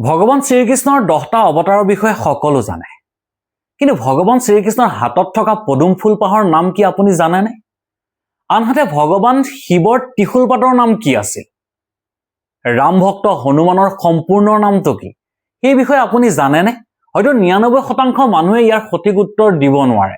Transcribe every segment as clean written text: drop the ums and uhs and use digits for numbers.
ভগৱান শ্ৰীকৃষ্ণৰ 10টা অৱতাৰৰ বিষয়ে সকলো জানে কিন্তু ভগৱান শ্ৰীকৃষ্ণৰ হাতত থকা পদুম ফুল পাহৰ নাম কি আপুনি জানেনে আনহাতে ভগৱান শিৱৰ ত্ৰিশূল পাতৰ নাম কি আছিল ৰাম ভক্ত হনুমানৰ সম্পূৰ্ণ নামটো কি এই বিষয়ে আপুনি জানেনে হয়তো 99% মানুহে ইয়াৰ সঠিক উত্তৰ দিব নোৱাৰে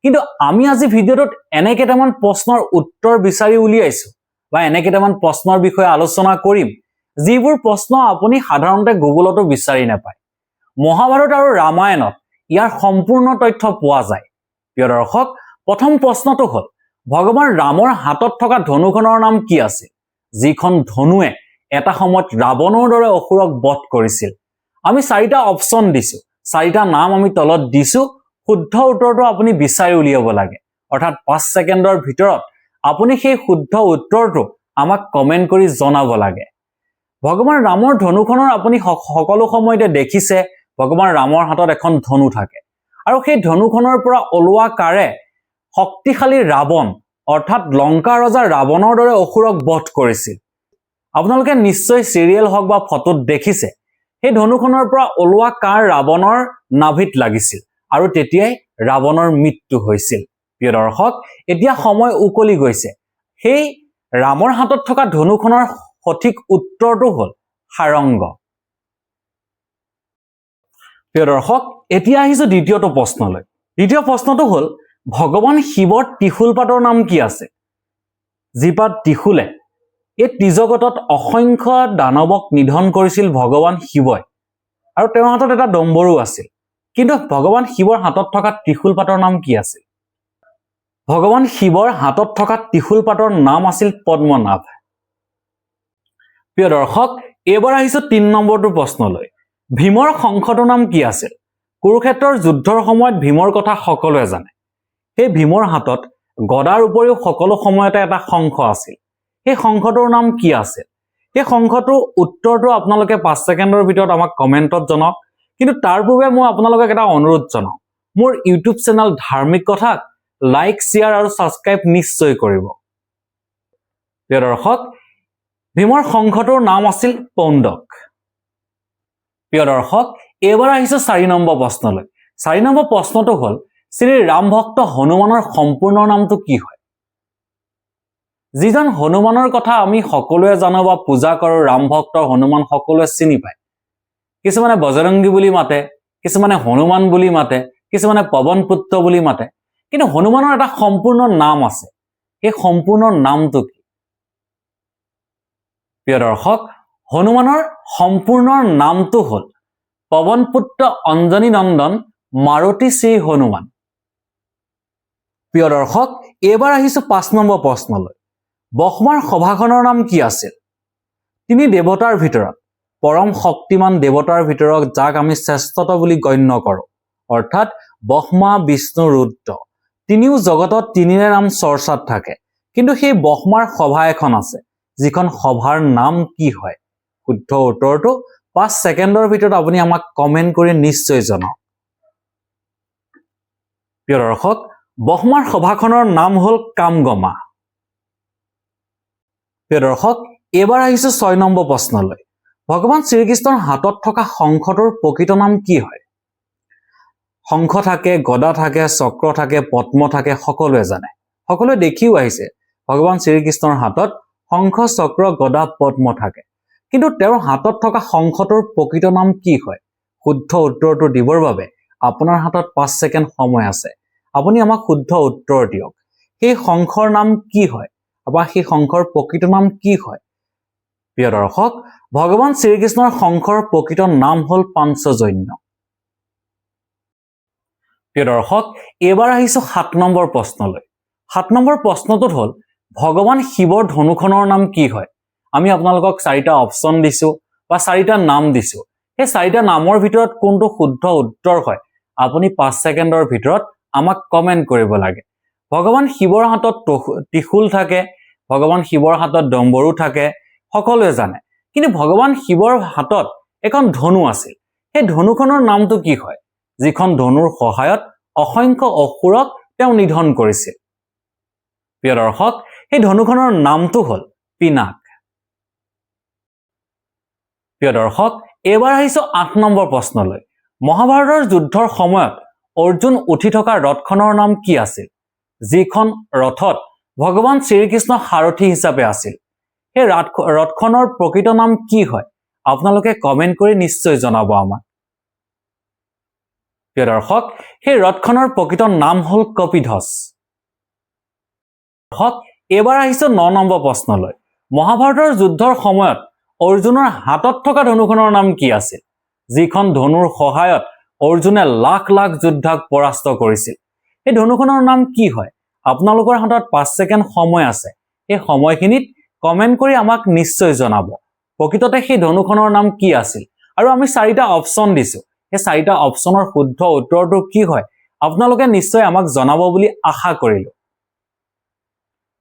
কিন্তু আমি আজি ভিডিঅ'টোত এনে কেইটামান প্ৰশ্নৰ উত্তৰ বিচাৰি উলিয়াইছো বা এনে কেইটামান প্ৰশ্নৰ বিষয়ে আলোচনা কৰিম যিবোৰ প্ৰশ্ন আপুনি সাধাৰণতে গুগলতো বিচাৰি নাপায় মহাভাৰত আৰু ৰামায়ণত ইয়াৰ সম্পূৰ্ণ তথ্য পোৱা যায় প্ৰিয় দৰ্শক প্ৰথম প্ৰশ্নটো হ'ল ভগৱান ৰামৰ হাতত থকা ধনুখনৰ নাম কি আছিল যিখন ধনুৱে এটা সময়ত ৰাৱণৰ দৰে অসুৰক বধ কৰিছিল আমি চাৰিটা অপচন দিছো চাৰিটা নাম আমি তলত দিছো শুদ্ধ উত্তৰটো আপুনি বিচাৰি উলিয়াব লাগে অৰ্থাৎ 5 ছেকেণ্ডৰ ভিতৰত আপুনি সেই শুদ্ধ উত্তৰটো আমাক কমেন্ট কৰি জনাব লাগে ভগৱান ৰামৰ ধনুখনৰ আপুনি সকলো সময়তে দেখিছে ভগৱান ৰামৰ হাতত এখন ধনু থাকে আৰু সেই ধনুখনৰ পৰা ওলোৱা কাৰে শক্তিশালী ৰাৱণ অৰ্থাৎ লংকা ৰজা ৰাৱণৰ দৰে অসুৰক বধ কৰিছিল আপোনালোকে নিশ্চয় সিৰিয়েল হক বা ফটোত দেখিছে সেই ধনুখনৰ পৰা ওলোৱা কাৰ ৰাৱণৰ নাভিত লাগিছিল আৰু তেতিয়াই ৰাৱণৰ মৃত্যু হৈছিল প্ৰিয় দৰ্শক এতিয়া সময় উকলি গৈছে সেই ৰামৰ হাতত থকা ধনুখনৰ সঠিক উত্তৰটো হ'ল সাৰংগ প্ৰিয় দৰ্শক এতিয়া আহিছো দ্বিতীয়টো প্ৰশ্নলৈ দ্বিতীয় প্ৰশ্নটো হ'ল ভগৱান শিৱৰ ত্ৰিশূল পাতৰ নাম কি আছে যিপাত ত্ৰিশূলে এই ত্ৰিজগতত অসংখ্য দানৱক নিধন কৰিছিল ভগৱান শিৱই আৰু তেওঁৰ হাতত এটা ডম্বৰু আছিল কিন্তু ভগৱান শিৱৰ হাতত থকা ত্ৰিশূল পাতৰ নাম কি আছিল ভগৱান শিৱৰ হাতত থকা ত্ৰিশূল পাতৰ নাম আছিল পদ্মনাভ প্ৰিয় দৰ্শক এবাৰ আহিছো 3 নম্বৰটো প্ৰশ্নলৈ ভীমৰ শংখটোৰ নাম কি আছিল কুৰুক্ষেত্ৰৰ যুদ্ধৰ সময়ত ভীমৰ কথা সকলোৱে জানে সেই ভীমৰ হাতত গদাৰ উপৰিও সকলো সময়তে এটা শংখ আছিল সেই শংখটোৰ নাম কি আছিল সেই শংখটোৰ উত্তৰটো আপোনালোকে 5 ছেকেণ্ডৰ ভিতৰত আমাক কমেন্টত জনাওক কিন্তু তাৰ পূৰ্বে মই আপোনালোকক এটা অনুৰোধ জনাও মোৰ ইউটিউব চেনেল ধাৰ্মিক কথা লাইক শ্বেয়াৰ আৰু সাবস্ক্ৰাইব নিশ্চয় কৰিব প্ৰিয় দৰ্শক ভীমৰ শংখটোৰ নাম আছিল পৌণ্ডক প্ৰিয় দৰ্শক এবাৰ আহিছো 4 নম্বৰ প্ৰশ্নলৈ 4 নম্বৰ প্ৰশ্নটো হ'ল শ্ৰী ৰাম ভক্ত হনুমানৰ সম্পূৰ্ণ নামটো কি হয় যিজন হনুমানৰ কথা আমি সকলোৱে জানো বা পূজা কৰো ৰাম ভক্ত হনুমান সকলোৱে চিনি পায় কিছুমানে বজৰংগী বুলি মাতে কিছুমানে হনুমান বুলি মাতে কিছুমানে পৱন পুত্ৰ বুলি মাতে কিন্তু হনুমানৰ এটা সম্পূৰ্ণ নাম আছে এই সম্পূৰ্ণ নামটো কি প্ৰিয় দৰ্শক হনুমানৰ সম্পূৰ্ণ নামটো হ'ল পৱন পুত্ৰ অঞ্জনী নন্দন মাৰুতি শ্ৰী হনুমান প্ৰিয় দৰ্শক এবাৰ আহিছো 5 নম্বৰ প্ৰশ্নলৈ ব্ৰহ্মাৰ সভাখনৰ নাম কি আছিল তিনি দেৱতাৰ ভিতৰত পৰম শক্তিমান দেৱতাৰ ভিতৰত যাক আমি শ্ৰেষ্ঠত বুলি গণ্য কৰো অৰ্থাৎ ব্ৰহ্মা বিষ্ণু ৰুদ্ৰ তিনিও জগতত তিনিৰে নাম চৰ্চাত থাকে কিন্তু সেই ব্ৰহ্মাৰ সভা এখন আছে যিখন সভাৰ নাম কি হয় শুদ্ধ উত্তৰটো 5 ছেকেণ্ডৰ ভিতৰত আপুনি আমাক কমেন্ট কৰি নিশ্চয় জনাওক প্ৰিয় দৰ্শক ব্ৰহ্মাৰ সভাখনৰ নাম হ'ল কামগমা প্ৰিয় দৰ্শক এবাৰ আহিছো 6 নম্বৰ প্ৰশ্নলৈ ভগৱান শ্ৰীকৃষ্ণৰ হাতত থকা শংখটোৰ প্ৰকৃত নাম কি হয় শংখ থাকে গদা থাকে চক্ৰ থাকে পদ্ম থাকে সকলোৱে জানে সকলোৱে দেখিও আহিছে ভগৱান শ্ৰীকৃষ্ণৰ হাতত শংখ চক্ৰ গদা পদ্ম থাকে কিন্তু তেওঁৰ হাতত থকা শংখটোৰ প্ৰকৃত নাম কি হয় শুদ্ধ উত্তৰটো দিবৰ বাবে আপোনাৰ হাতত 5 ছেকেণ্ড সময় আছে আপুনি আমাক শুদ্ধ উত্তৰ দিয়ক সেই শংখৰ নাম কি হয় বা সেই শংখৰ প্ৰকৃত নাম কি হয় প্ৰিয় দৰ্শক ভগৱান শ্ৰীকৃষ্ণৰ শংখৰ প্ৰকৃত নাম হ'ল পাঞ্চজন্য প্ৰিয় দৰ্শক এবাৰ আহিছো 7 নম্বৰ প্ৰশ্নলৈ 7 নম্বৰ প্ৰশ্নটো হ'ল ভগৱান শিৱৰ ধনুখনৰ নাম কি হয় আমি আপোনালোকক 4টা অপচন দিছো বা 4টা নাম দিছো সেই 4টা নামৰ ভিতৰত কোনটো শুদ্ধ উত্তৰ হয় আপুনি 5 ছেকেণ্ডৰ ভিতৰত আমাক কমেন্ট কৰিব লাগে ভগৱান শিৱৰ হাতত ত্ৰিশূল থাকে ভগৱান শিৱৰ হাতত ডম্বৰু থাকে সকলোৱে জানে কিন্তু ভগৱান শিৱৰ হাতত এখন ধনু আছিল সেই ধনুখনৰ নামটো কি হয় যিখন ধনুৰ সহায়ত অসংখ্য অসুৰক তেওঁ নিধন কৰিছিল প্ৰিয় দৰ্শক সেই ধনুখনৰ নামটো হ'ল পিনাক প্ৰিয় দৰ্শক এবাৰ আহিছো 8 নম্বৰ প্ৰশ্নলৈ মহাভাৰতৰ যুদ্ধৰ সময়ত অৰ্জুন উঠি থকা ৰথখনৰ নাম কি আছিল যিখন ৰথত ভগৱান শ্ৰীকৃষ্ণ সাৰথী হিচাপে আছিল সেই ৰথখনৰ প্ৰকৃত নাম কি হয় আপোনালোকে কমেন্ট কৰি নিশ্চয় জনাব আমাক প্ৰিয় দৰ্শক সেই ৰথখনৰ প্ৰকৃত নাম হ'ল কপিধ্বজ এবাৰ আহিছো 9 নম্বৰ প্ৰশ্নলৈ মহাভাৰতৰ যুদ্ধৰ সময়ত অৰ্জুনৰ হাতত থকা ধনুখনৰ নাম কি আছিল যিখন ধনুৰ সহায়ত অৰ্জুনে লাখ লাখ যোদ্ধাক পৰাস্ত কৰিছিল এই ধনুখনৰ নাম কি হয় আপোনালোকৰ হাতত 5 ছেকেণ্ড সময় আছে এই সময়খিনিত কমেন্ট কৰি আমাক নিশ্চয় জনাব প্ৰকৃততে সেই ধনুখনৰ নাম কি আছিল আৰু আমি 4টা অপচন দিছো এই 4টা অপচনৰ শুদ্ধ উত্তৰটো কি হয় আপোনালোকে নিশ্চয় আমাক জনাব বুলি আশা কৰিলো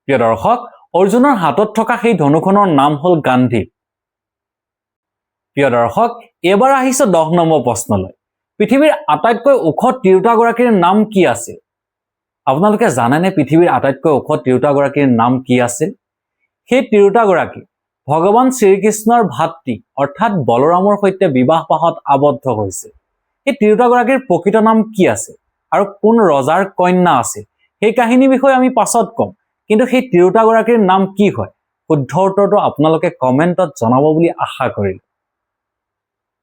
প্ৰিয় দৰ্শক অৰ্জুনৰ হাতত থকা সেই ধনুখনৰ নাম হ'ল গান্ধী প্ৰিয় দৰ্শক এবাৰ আহিছো 10 নম্বৰ প্ৰশ্নলৈ পৃথিৱীৰ আটাইতকৈ ওখ তিৰোতাগৰাকীৰ নাম কি আছিল আপোনালোকে জানেনে পৃথিৱীৰ আটাইতকৈ ওখ তিৰোতাগৰাকীৰ নাম কি আছিল সেই তিৰোতাগৰাকী ভগৱান শ্ৰীকৃষ্ণৰ ভাতৃ অৰ্থাৎ বলৰামৰ সৈতে বিবাহপাশত আবদ্ধ হৈছিল এই তিৰোতাগৰাকীৰ প্ৰকৃত নাম কি আছিল আৰু কোন ৰজাৰ কন্যা আছিল সেই কাহিনী বিষয়ে আমি পাছত কম কিন্তু সেই তিৰোতাগৰাকীৰ নাম কি হয় শুদ্ধ উত্তৰটো আপোনালোকে কমেন্টত জনাব বুলি আশা কৰিলো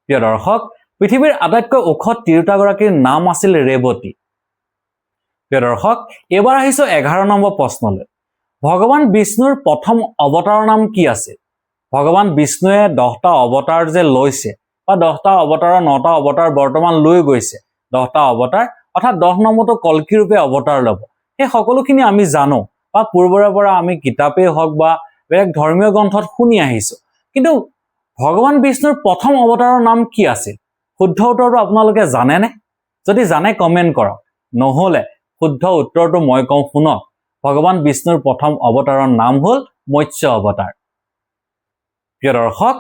প্ৰিয় দৰ্শক পৃথিৱীৰ আটাইতকৈ ওখ তিৰোতাগৰাকীৰ নাম আছিল ৰেৱতী প্ৰিয় দৰ্শক এবাৰ আহিছো 11 নম্বৰ প্ৰশ্নলৈ ভগৱান বিষ্ণুৰ প্ৰথম অৱতাৰৰ নাম কি আছিল ভগৱান বিষ্ণুৱে 10টা অৱতাৰ যে লৈছে বা 10টা অৱতাৰৰ 9টা অৱতাৰ বৰ্তমান লৈ গৈছে 10টা অৱতাৰ অৰ্থাৎ 10 নম্বৰটো কল্কি ৰূপে অৱতাৰ ল'ব এই সকলোখিনি আমি জানো বা পূৰ্বৰে পৰা আমি কিতাপে হওক বা বেলেগ ধৰ্মীয় গ্ৰন্থত শুনি আহিছো কিন্তু ভগৱান বিষ্ণুৰ প্ৰথম অৱতাৰৰ নাম কি আছিল শুদ্ধ উত্তৰটো আপোনালোকে জানেনে যদি জানে কমেন্ট কৰক নহলে শুদ্ধ উত্তৰটো মই কম শুনক ভগৱান বিষ্ণুৰ প্ৰথম অৱতাৰৰ নাম হ'ল মৎস্য অৱতাৰ প্ৰিয় দৰ্শক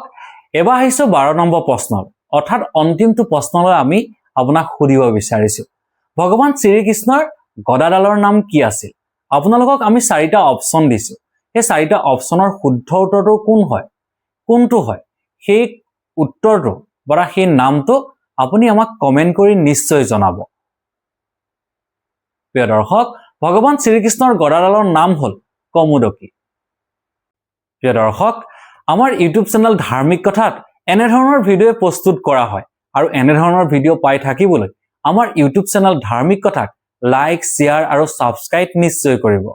এবাৰ আহিছো 12 নম্বৰ প্ৰশ্ন অৰ্থাৎ অন্তিমটো প্ৰশ্নলৈ আমি আপোনাক সুধিব বিচাৰিছো ভগৱান শ্ৰীকৃষ্ণৰ গদাডালৰ নাম কি আছিল আপোনালোকক আমি 4টা অপচন দিছো এই 4টা অপচনৰ শুদ্ধ উত্তৰটো কোনটো হয় সেই উত্তৰটো বা সেই নামটো আপুনি আমাক কমেন্ট কৰি নিশ্চয় জনাব প্ৰিয় দৰ্শক ভগৱান শ্ৰীকৃষ্ণৰ গদাডালৰ নাম হ'ল কমোদকী প্ৰিয় দৰ্শক আমাৰ ইউটিউব চেনেল ধাৰ্মিক কথাত এনে ধৰণৰ ভিডিঅ প্ৰস্তুত কৰা হয় আৰু এনে ধৰণৰ ভিডিঅ পাই থাকিবলৈ আমাৰ ইউটিউব চেনেল ধাৰ্মিক কথাক লাইক শেয়াৰ আৰু সাবস্ক্ৰাইব নিশ্চয় কৰিব